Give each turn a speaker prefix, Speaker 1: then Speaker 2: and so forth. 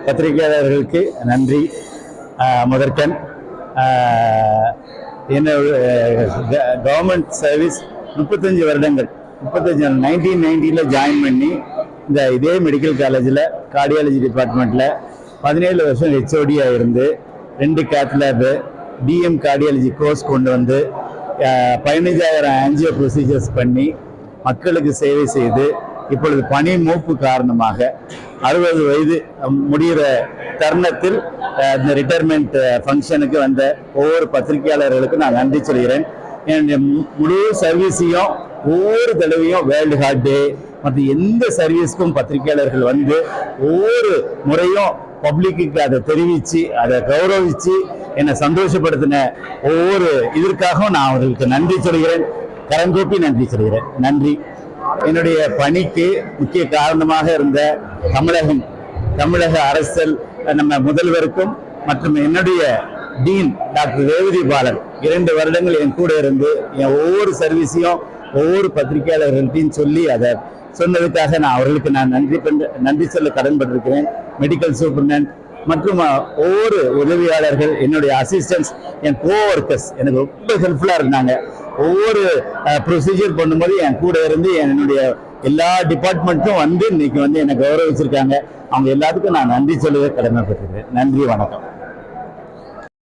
Speaker 1: பத்திரிகையாளர்களுக்கு நன்றி. முதற்கண் என்னோட கவர்மெண்ட் சர்வீஸ் 35 வருடங்கள் 1990 ஜாயின் பண்ணி இதே மெடிக்கல் காலேஜில் கார்டியாலஜி டிபார்ட்மெண்ட்டில் 17 வருஷம் ஹெச்ஓடியாக இருந்து 2 cath lab DM cardiology course கொண்டு வந்து 15,000 ஆன்ஜியோ ப்ரொசீஜர்ஸ் பண்ணி மக்களுக்கு சேவை செய்து இப்பொழுது பணி மூப்பு காரணமாக 60 வயது முடிகிற தருணத்தில் இந்த ரிட்டையர்மெண்ட் ஃபங்க்ஷனுக்கு வந்த ஒவ்வொரு பத்திரிகையாளர்களுக்கும் நான் நன்றி சொல்கிறேன். என்னுடைய முழு சர்வீஸையும் ஒவ்வொரு தடவையும் வேர்ல்டு ஹார்ட் டே மற்ற எந்த சர்வீஸ்க்கும் பத்திரிகையாளர்கள் வந்து ஒவ்வொரு முறையும் பப்ளிக்கு அதை தெரிவித்து அதை கௌரவித்து என்னை சந்தோஷப்படுத்தின ஒவ்வொரு இதற்காகவும் நான் அவர்களுக்கு நன்றி சொல்கிறேன். கரங்கூப்பி நன்றி சொல்கிறேன். நன்றி. என்னுடைய பணிக்கு முக்கிய காரணமாக இருந்த தமிழக அரசியல் நம்ம முதல்வருக்கும் மற்றும் என்னுடைய டீன் டாக்டர் ரேவதி பாலன் 2 வருடங்கள் என் கூட இருந்து என் ஒவ்வொரு சர்வீஸையும் ஒவ்வொரு பத்திரிகையாளர்கள்ட்டையும் சொல்லி அதை சொன்னதுக்காக நான் அவர்களுக்கு நன்றி சொல்ல கடன்பட்டிருக்கிறேன். மெடிக்கல் சூப்பர்டென்ட் மற்றும் ஒவ்வொரு உதவியாளர்கள், என்னுடைய அசிஸ்டன்ஸ், என் கோவொர்க்கர்ஸ் எனக்கு ரொம்ப ஹெல்ப்ஃபுல்லாக இருந்தாங்க. ஒவ்வொரு ப்ரொசீஜர் பண்ணும்போது என் கூட இருந்து என்னுடைய எல்லா டிபார்ட்மெண்ட்டும் வந்து இன்னைக்கு என்னை கௌரவிச்சிருக்காங்க. அவங்க எல்லாத்துக்கும் நான் நன்றி சொல்லவே கடமைப்பட்டிருக்கிறேன். நன்றி, வணக்கம்.